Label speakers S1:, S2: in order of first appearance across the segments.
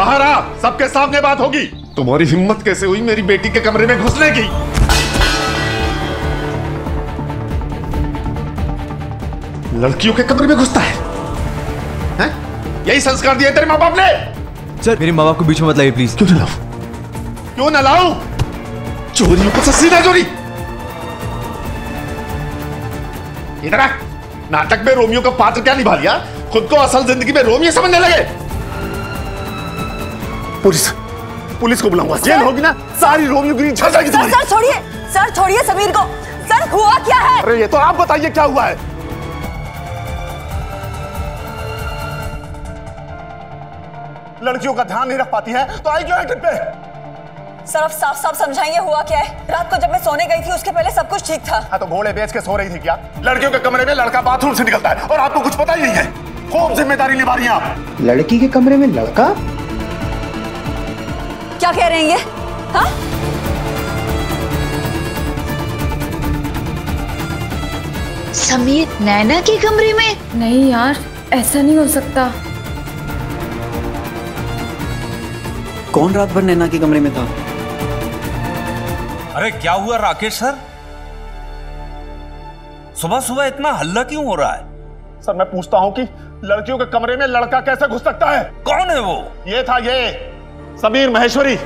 S1: बाहर आ, सबके सामने बात होगी। तुम्हारी हिम्मत कैसे हुई मेरी बेटी के कमरे में घुसने की? लड़कियों के कमरे में घुसता है? हैं? यही संस्कार दिए तेरे माँ बाप ने?
S2: सर मेरे माँ बाप को बीच में मत लाइए प्लीज।
S1: क्यों न लाऊं? क्यों न लाऊं? चोरियों को सीधा चोरी। इधर आ। नाटक में रोमियो का पात्र क्या निभा लिया, खुद को असल जिंदगी में रोमियो समझने लगे। पुलिस को बुलाऊंगा, जेल होगी ना, सारी रोमियोगिरी झड़ जाएगी तुम्हारी।
S3: सर छोड़िए समीर को। सर हुआ क्या है?
S1: अरे ये तो आप बताइए क्या हुआ है। लड़कियों का ध्यान नहीं रख पाती है तो आई क्यों है ट्रिप पे?
S3: सर आप साफ साफ समझाएंगे हुआ क्या है? रात को जब मैं सोने गई थी उसके पहले सब कुछ ठीक था।
S1: हाँ तो घोड़े बेच के सो रही थी क्या? लड़कियों के कमरे में लड़का बाथरूम से निकलता है और आपको कुछ पता ही नहीं है। खूब जिम्मेदारी निभा रही हैं आप।
S4: लड़की के कमरे में लड़का?
S3: क्या कह रहे हैं ये? हाँ?
S5: समीर नैना के कमरे में?
S6: नहीं यार, ऐसा नहीं हो सकता।
S4: कौन रात भर नैना के कमरे में था?
S7: अरे क्या हुआ राकेश सर? सुबह सुबह इतना हल्ला क्यों हो रहा है?
S1: सर मैं पूछता हूँ कि लड़कियों के कमरे में लड़का कैसे घुस सकता है?
S7: कौन है वो?
S1: ये था ये समीर महेश्वरी।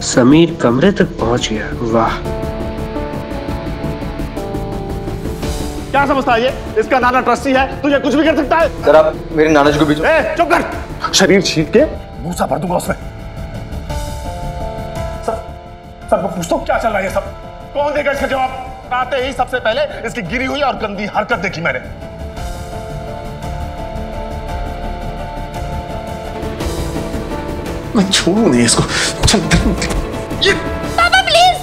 S4: समीर कमरे तक पहुंच गया, वाह।
S1: क्या समझता है ये? इसका नाना ट्रस्टी है, तुझे कुछ भी कर सकता है।
S2: सर आप मेरे नाना जी को बीच में।
S1: चुप कर, शरीर छींट के भूसा भर दूंगा उसमें। सर मैं पूछता हूँ क्या चल रहा है ये सब? कौन देगा इसका जवाब? आते ही सबसे पहले इसकी गिरी हुई और गंदी हरकत देखी मैंने। मैं छोड़ू नहीं इसको। चल ये
S5: पापा प्लीज।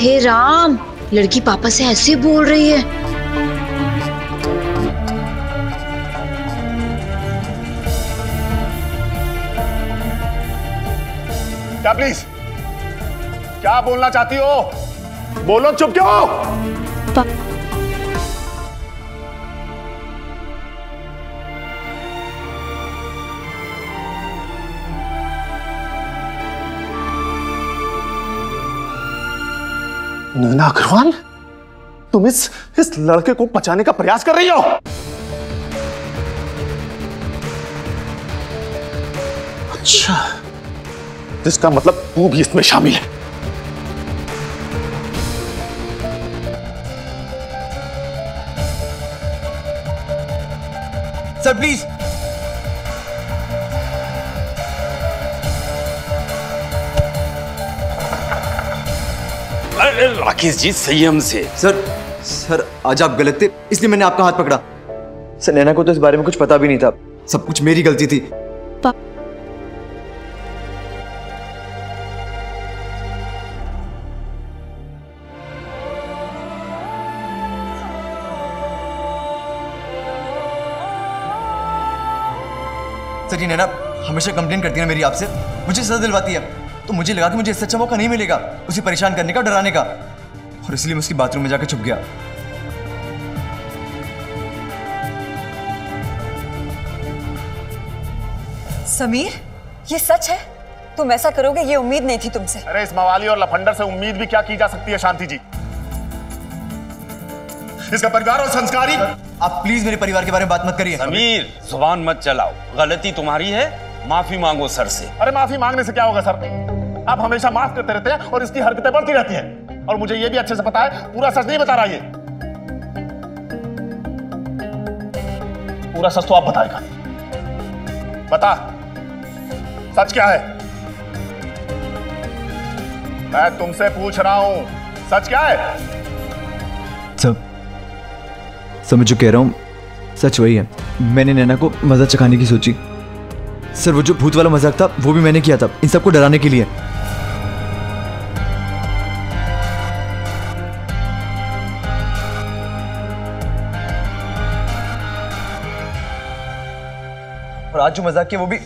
S5: हे राम, लड़की पापा से ऐसे बोल रही है।
S1: क्या प्लीज? क्या बोलना चाहती हो? बोलो, चुप क्यों हो? नैना अग्रवाल, तुम इस लड़के को बचाने का प्रयास कर रही हो? अच्छा, इसका मतलब तू भी इसमें शामिल है।
S2: Sir please.
S7: अरे राकेश जी संयम से।
S2: सर आज आप गलत थे इसलिए मैंने आपका हाथ पकड़ा। सर नैना को तो इस बारे में कुछ पता भी नहीं था, सब कुछ मेरी गलती थी। सर ये नैना हमेशा कंप्लेन करती है मेरी आपसे, मुझे सजा दिलवाती है, तो मुझे लगा कि मुझे इससे अच्छा मौका नहीं मिलेगा उसे परेशान करने का, डराने का, और इसलिए मैं उसकी बाथरूम में जाकर छुप गया।
S3: समीर, ये सच है? तुम ऐसा करोगे ये उम्मीद नहीं थी तुमसे।
S1: अरे इस मवाली और लफंडर से उम्मीद भी क्या की जा सकती है शांति जी? इसका परिवार और संस्कारी।
S2: आप प्लीज मेरे परिवार के बारे में बात मत करिए।
S7: समीर जुबान मत चलाओ, गलती तुम्हारी है, माफी मांगो सर से।
S1: अरे माफी मांगने से क्या होगा सर? आप हमेशा माफ करते रहते हैं और इसकी हरकतें बढ़ती रहती हैं, और मुझे ये भी अच्छे से पता है पूरा सच नहीं बता रहा ये। पूरा सच तो आप बताएगा। बता, सच क्या है? मैं तुमसे पूछ रहा हूं, सच क्या है?
S2: सब मैं जो कह रहा हूँ सच वही है। मैंने नैना को मजा चखाने की सोची। सर वो जो भूत वाला मजाक था वो भी मैंने किया था, इन सबको डराने के लिए। और आज जो मजाक किया वो भी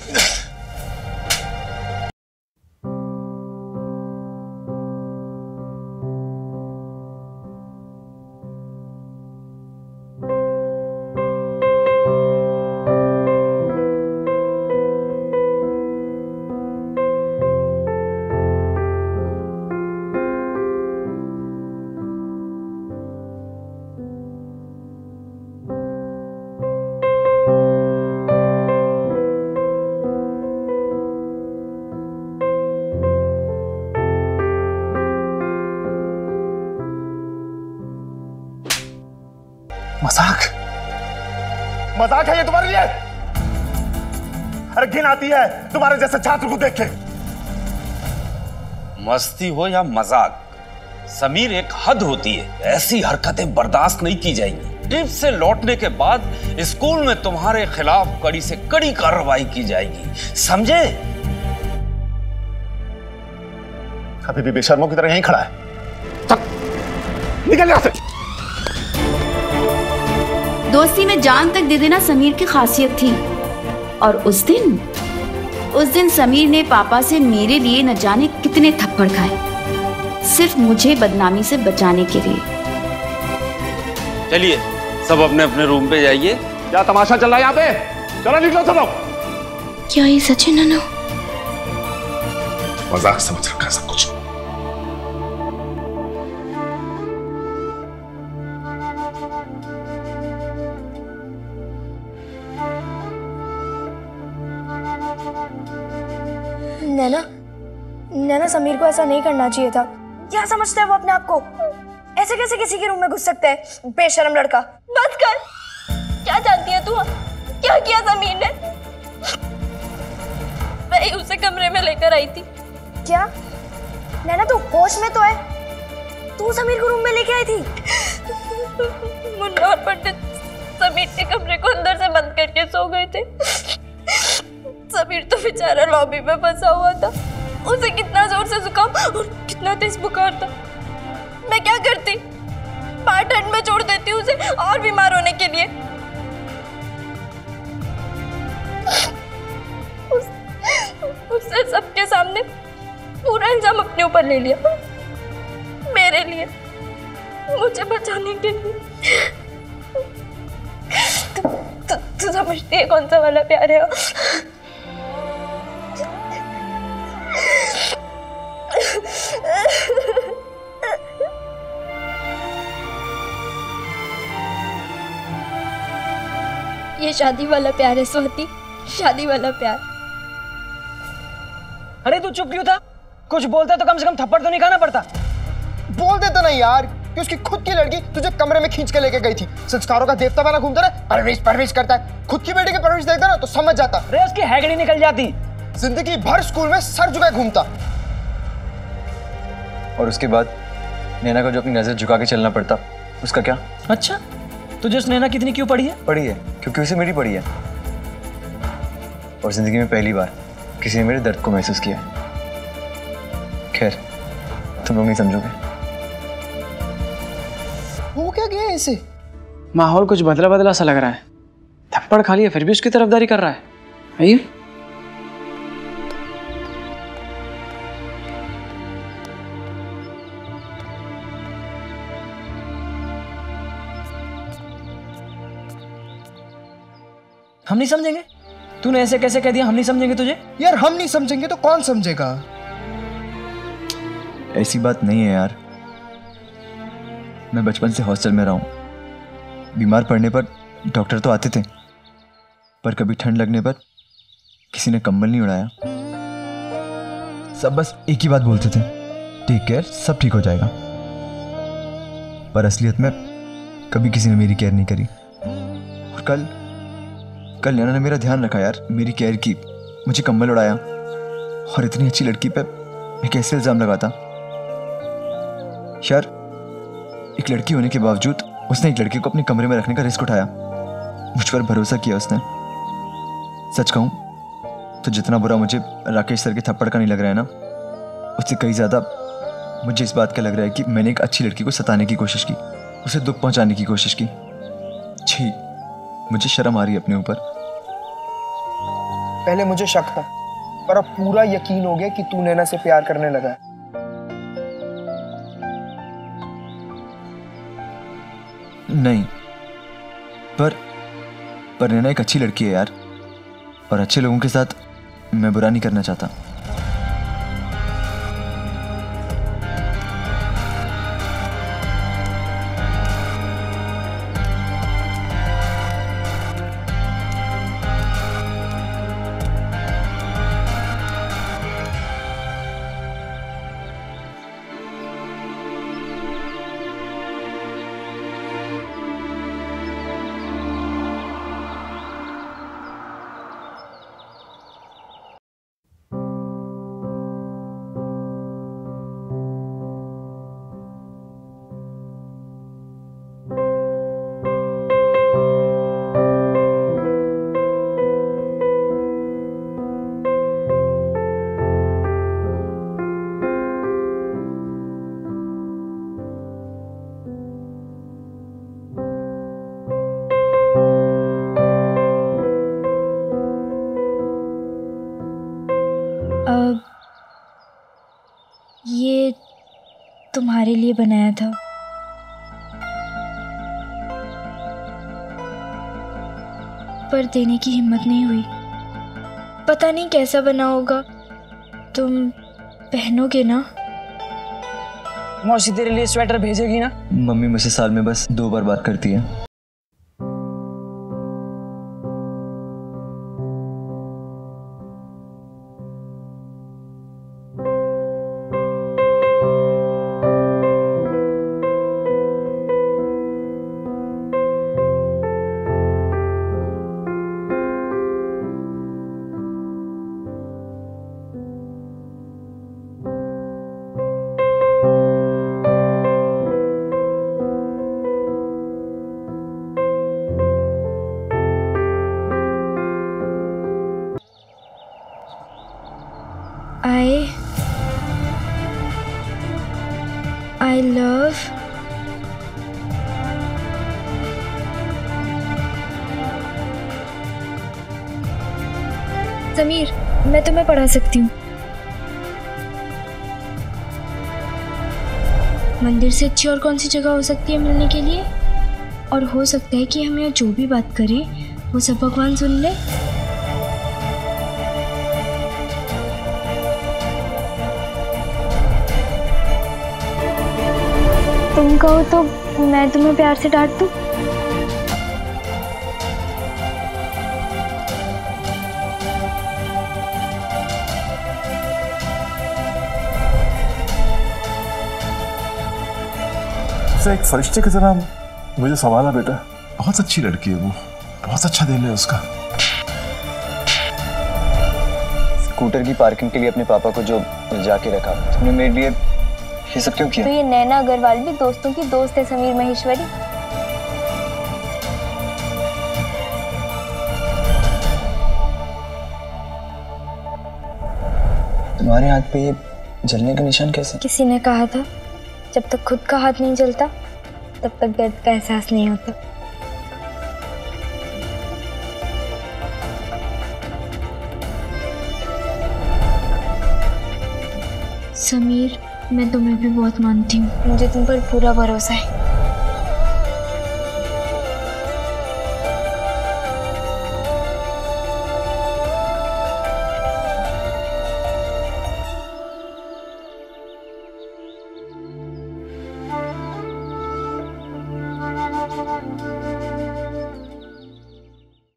S1: मजाक है ये तुम्हारे लिए? अरे घिन आती है तुम्हारे जैसे छात्र को देख के।
S7: मस्ती हो या मजाक, समीर एक हद होती है, ऐसी हरकतें बर्दाश्त नहीं की जाएंगी। ट्रिप से लौटने के बाद स्कूल में तुम्हारे खिलाफ कड़ी से कड़ी कार्रवाई की जाएगी, समझे?
S1: अभी भी बेशर्मों की तरह यहीं खड़ा है। चल निकल यहां से।
S8: दोस्ती में जान तक दे देना समीर की खासियत थी। और उस दिन समीर ने पापा से मेरे लिए न जाने कितने थप्पड़ खाए, सिर्फ मुझे बदनामी से बचाने के लिए।
S7: चलिए सब अपने अपने रूम पे जाइए।
S1: क्या तमाशा चल रहा है यहाँ पे? चलो निकलो सब लोग।
S5: क्या ये सच है नाना?
S1: मजाक समझ रखा है सब कुछ।
S9: नैना समीर को ऐसा नहीं करना चाहिए था। क्या समझता है वो अपने आप को? ऐसे कैसे किसी के रूम में घुस सकता है? बेशर्म लड़का।
S10: बस कर। क्या जानती है तू? क्या किया समीर ने? मैं ही उसे कमरे में लेकर आई थी।
S9: क्या नैना तू होश में तो है? तू समीर को रूम में लेके आई थी?
S10: मुन्ना और पंडित समीर के कमरे को अंदर से बंद करके सो गए थे। समीर तो बेचारा लॉबी में फंसा हुआ था। उसे कितना जोर से जुकाम और कितना तेज बुखार था। मैं क्या करती? बाहर ठंड में छोड़ देती उसे और बीमार होने के लिए। उसने सबके सामने पूरा इल्जाम अपने ऊपर ले लिया, मेरे लिए, मुझे बचाने के लिए। तू समझती है कौन सा वाला प्यार है? ये शादी वाला प्यार है स्वाति, शादी वाला प्यार।
S11: अरे तू चुप क्यों था? कुछ बोलता तो कम से कम थप्पड़ तो नहीं खाना पड़ता।
S12: बोल देता नहीं यार कि उसकी खुद की लड़की तुझे कमरे में खींच के लेके गई थी। संस्कारों का देवता बना घूमता रहा, परवरिश परवरिश करता है। खुद की बेटी की परवरिश देखता ना तो समझ जाता।
S11: अरे उसकी हैगड़ी निकल जाती।
S12: जिंदगी भर स्कूल में सर झुकाए घूमता।
S2: और उसके बाद नैना को जो अपनी नजर झुका के चलना पड़ता, उसका क्या?
S11: अच्छा, तुझे उस नैना कितनी क्यों पड़ी है?
S2: पड़ी है क्योंकि उसे मेरी पड़ी है। और जिंदगी में पहली बार किसी ने मेरे दर्द को महसूस किया। खैर, तुम लोग नहीं समझोगे।
S12: हो क्या गया इसे?
S11: माहौल कुछ बदला बदला सा लग रहा है। थप्पड़ खा लिया फिर भी उसकी तरफदारी कर रहा है। आइए। हम नहीं समझेंगे? तूने ऐसे कैसे कह दिया हम नहीं समझेंगे तुझे?
S12: यार हम नहीं समझेंगे तो कौन समझेगा?
S2: ऐसी बात नहीं है यार। मैं बचपन से हॉस्टल में रहा हूँ। बीमार पड़ने पर डॉक्टर तो आते थे, पर कभी ठंड लगने पर किसी ने कंबल नहीं उड़ाया। सब बस एक ही बात बोलते थे, टेक केयर, सब ठीक हो जाएगा। पर असलियत में कभी किसी ने मेरी केयर नहीं करी। और कल नैना ने मेरा ध्यान रखा यार, मेरी केयर की, मुझे कंबल उड़ाया। और इतनी अच्छी लड़की पे मैं कैसे इल्जाम लगाता? यार, एक लड़की होने के बावजूद उसने एक लड़के को अपने कमरे में रखने का रिस्क उठाया। मुझ पर भरोसा किया उसने। सच कहूँ तो जितना बुरा मुझे राकेश सर के थप्पड़ का नहीं लग रहा है ना, उससे कई ज़्यादा मुझे इस बात का लग रहा है कि मैंने एक अच्छी लड़की को सताने की कोशिश की, उसे दुख पहुंचाने की कोशिश की। छी, मुझे शर्म आ रही है अपने ऊपर।
S12: पहले मुझे शक था, पर अब पूरा यकीन हो गया कि तू नैना से प्यार करने लगा है।
S2: नहीं, पर नैना एक अच्छी लड़की है यार, और अच्छे लोगों के साथ मैं बुरा नहीं करना चाहता।
S9: तुम्हारे लिए बनाया था। पर देने की हिम्मत नहीं हुई। पता नहीं कैसा बना होगा। तुम पहनोगे ना?
S11: मौसी तेरे लिए स्वेटर भेजेगी ना?
S2: मम्मी मुझसे साल में बस 2 बार बात करती है।
S9: I love समीर, मैं तुम्हें पढ़ा सकती हूँ। मंदिर से अच्छी और कौन सी जगह हो सकती है मिलने के लिए? और हो सकता है कि हम यहाँ जो भी बात करें वो सब भगवान सुन ले। तुम कहो तो मैं तुम्हें प्यार से डांट दूं?
S1: एक फरिश्ते की तरह मुझे संभाला बेटा। बहुत अच्छी लड़की है वो, बहुत अच्छा दिल है उसका।
S2: स्कूटर की पार्किंग के लिए अपने पापा को जो जाके रखा, तुमने मेरे लिए ये सब क्यों किया?
S9: तो ये नैना अग्रवाल भी दोस्तों की दोस्त है समीर महेश्वरी।
S2: तुम्हारे हाथ पे ये जलने का निशान कैसे?
S9: किसी ने कहा था जब तक खुद का हाथ नहीं जलता तब तक दर्द का एहसास नहीं होता। समीर, मैं तुम्हें भी बहुत मानती हूँ। मुझे तुम पर पूरा भरोसा है।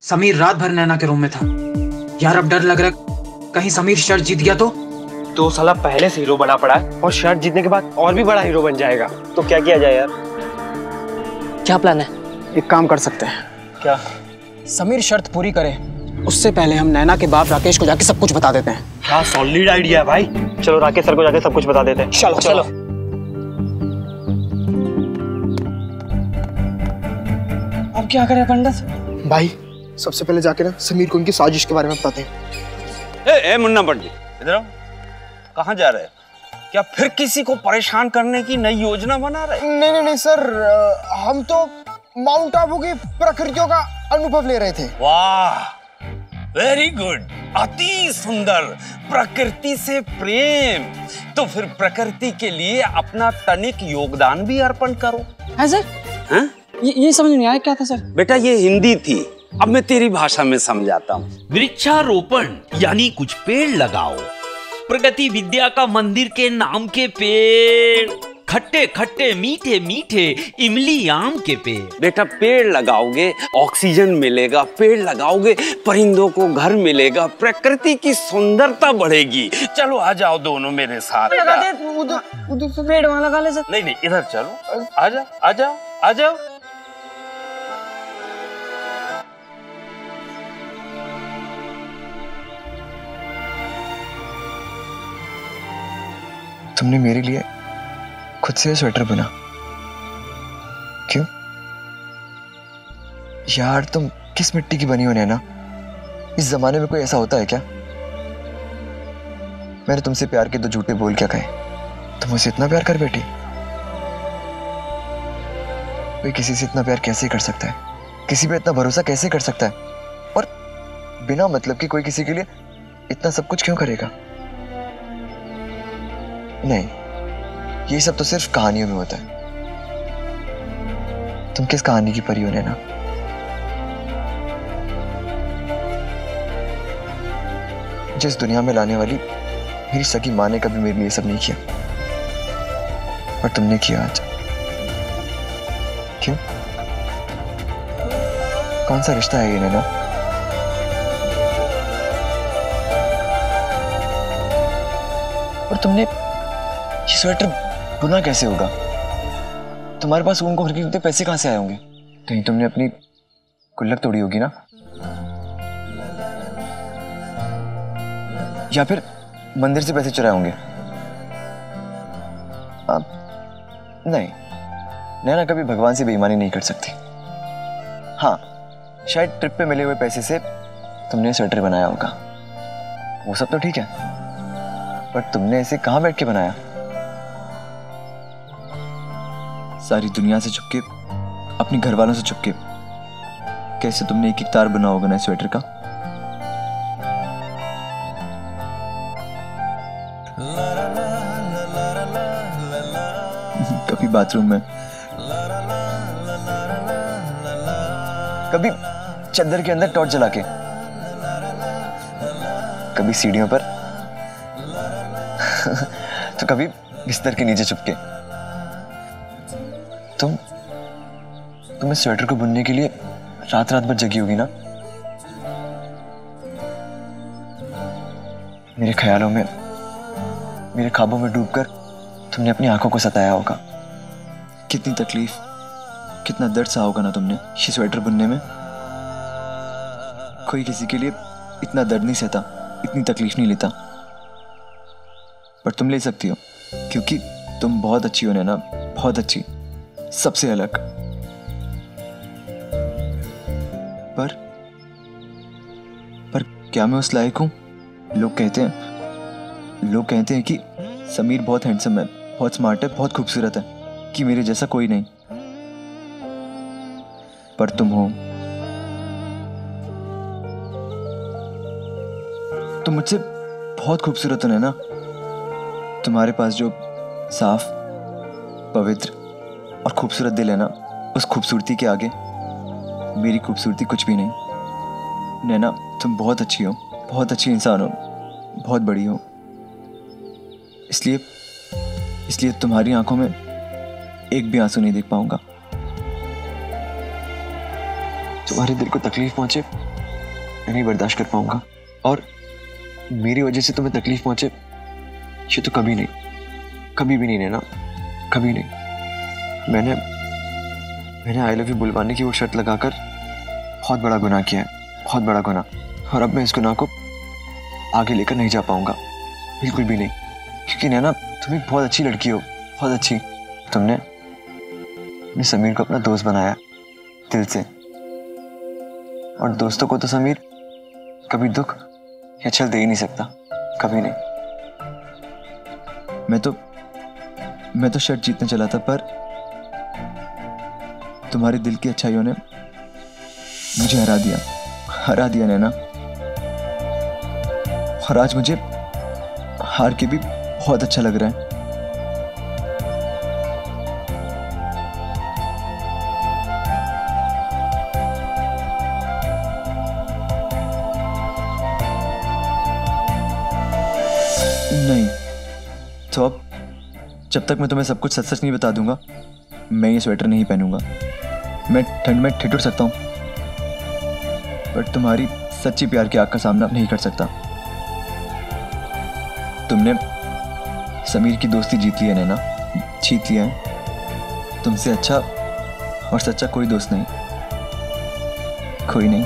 S11: समीर रात भर नैना के रूम में था। यार अब डर लग रहा कहीं समीर शर्ट जीत गया तो साला पहले से हीरो बना पड़ा है और शर्ट जीतने के बाद और भी बड़ा हीरो बन जाएगा। तो क्या किया जाए यार? क्या प्लान है? एक काम कर सकते हैं। क्या? समीर शर्त पूरी करे उससे पहले हम नैना के बाप राकेश को जाके सब कुछ बता देते हैं। क्या सॉलिड आइडिया है भाई। चलो राकेश सर को जाके सब कुछ बता देते हैं। चलो चलो। अब क्या करें पंडित
S12: भाई? सबसे पहले जाके ना समीर को उनकी साजिश के बारे में बताते हैं।
S7: ए मुन्ना पंडित, इधर आओ। कहाँ जा रहे हैं? क्या फिर किसी को परेशान करने की नई योजना बना रहे?
S12: नहीं नहीं सर, हम तो माउंट आबू की प्रकृतियों का अनुभव ले रहे थे।
S7: वाह, वेरी गुड, अति सुंदर। प्रकृति से प्रेम, तो फिर प्रकृति के लिए अपना तनिक योगदान भी अर्पण करो।
S11: है सर?
S7: हैं?
S11: ये समझ नहीं आया क्या था सर?
S7: बेटा ये हिंदी थी, अब मैं तेरी भाषा में समझाता हूँ।
S13: वृक्षारोपण यानी कुछ पेड़ लगाओ। प्रगति विद्या का मंदिर के नाम के पेड़, खट्टे खट्टे मीठे मीठे इमली आम के पेड़।
S7: बेटा पेड़ लगाओगे ऑक्सीजन मिलेगा, पेड़ लगाओगे परिंदों को घर मिलेगा, प्रकृति की सुंदरता बढ़ेगी। चलो आ जाओ दोनों मेरे साथ।
S11: उधर से पेड़ वहाँ लगा ले सर।
S7: नहीं नहीं इधर चलो, आ जाओ आ जाओ आ जाओ।
S2: तुमने मेरे लिए खुद से स्वेटर बुना क्यों? यार तुम किस मिट्टी की बनी हो नैना? इस जमाने में कोई ऐसा होता है क्या? मैंने तुमसे प्यार के 2 झूठे बोल क्या कहे? तुम मुझसे इतना प्यार कर बैठी? कोई किसी से इतना प्यार कैसे कर सकता है? किसी पे इतना भरोसा कैसे कर सकता है? और बिना मतलब कि कोई किसी के लिए इतना सब कुछ क्यों करेगा? नहीं, ये सब तो सिर्फ कहानियों में होता है। तुम किस कहानी की परी हो नैना? जिस दुनिया में लाने वाली मेरी सगी माँ ने कभी मेरे लिए सब नहीं किया, पर तुमने किया आज। क्यों? कौन सा रिश्ता है ये नैना? और तुमने ये स्वेटर बुना कैसे होगा? तुम्हारे पास ऊन को खरीदते पैसे कहां से आए होंगे? कहीं तुमने अपनी गुल्लक तोड़ी होगी ना? या फिर मंदिर से पैसे चुराए होंगे? नहीं, नैना कभी भगवान से बेईमानी नहीं कर सकती। हाँ, शायद ट्रिप पे मिले हुए पैसे से तुमने स्वेटर बनाया होगा, वो सब तो ठीक है, पर तुमने इसे कहां बैठ के बनाया? सारी दुनिया से छुपके, अपने घर वालों से छुपके कैसे तुमने एक एक तार बना होगा ना स्वेटर का? कभी बाथरूम में, कभी चद्दर के अंदर टॉर्च जला के, कभी सीढ़ियों पर तो कभी बिस्तर के नीचे छुपके। तुम इस स्वेटर को बुनने के लिए रात रात भर जगी होगी ना? मेरे ख्यालों में, मेरे ख्वाबों में डूबकर तुमने अपनी आंखों को सताया होगा। कितनी तकलीफ, कितना दर्द सहा होगा ना तुमने ये स्वेटर बुनने में। कोई किसी के लिए इतना दर्द नहीं सहता, इतनी तकलीफ नहीं लेता, पर तुम ले सकती हो क्योंकि तुम बहुत अच्छी हो नैना, बहुत अच्छी, सबसे अलग। पर क्या मैं उस लायक हूं? लोग कहते हैं कि समीर बहुत हैंडसम है, बहुत स्मार्ट है, बहुत खूबसूरत है, कि मेरे जैसा कोई नहीं। पर तुम हो, तुम मुझसे बहुत खूबसूरत हो नैना। तुम्हारे पास जो साफ, पवित्र और खूबसूरत दिल है ना, उस खूबसूरती के आगे मेरी खूबसूरती कुछ भी नहीं। नैना, तुम बहुत अच्छी हो, बहुत अच्छी इंसान हो, बहुत बड़ी हो। इसलिए तुम्हारी आंखों में एक भी आंसू नहीं देख पाऊंगा। तुम्हारे दिल को तकलीफ पहुंचे मैं नहीं बर्दाश्त कर पाऊंगा, और मेरी वजह से तुम्हें तकलीफ पहुंचे ये तो कभी नहीं, कभी भी नहीं नैना, कभी नहीं। मैंने आई लव यू बुलवाने की वो शर्त लगाकर बहुत बड़ा गुनाह किया है, बहुत बड़ा गुनाह, और अब मैं इस गुनाह को आगे लेकर नहीं जा पाऊंगा, बिल्कुल भी नहीं। क्योंकि नैना, तुम एक बहुत अच्छी लड़की हो, बहुत अच्छी। तुमने समीर को अपना दोस्त बनाया दिल से, और दोस्तों को तो समीर कभी दुख या छल दे ही नहीं सकता, कभी नहीं। मैं तो शर्ट जीतने चला था, पर तुम्हारे दिल की अच्छाइयों ने मुझे हरा दिया नैना। और आज मुझे हार के भी बहुत अच्छा लग रहा है। नहीं, तो अब जब तक मैं तुम्हें सब कुछ सच सच नहीं बता दूंगा, मैं ये स्वेटर नहीं पहनूंगा। मैं ठंड में ठिठुर सकता हूँ, पर तुम्हारी सच्ची प्यार की आग का सामना नहीं कर सकता। तुमने समीर की दोस्ती जीत ली है नैना, जीत लिया है। तुमसे अच्छा और सच्चा कोई दोस्त नहीं, कोई नहीं।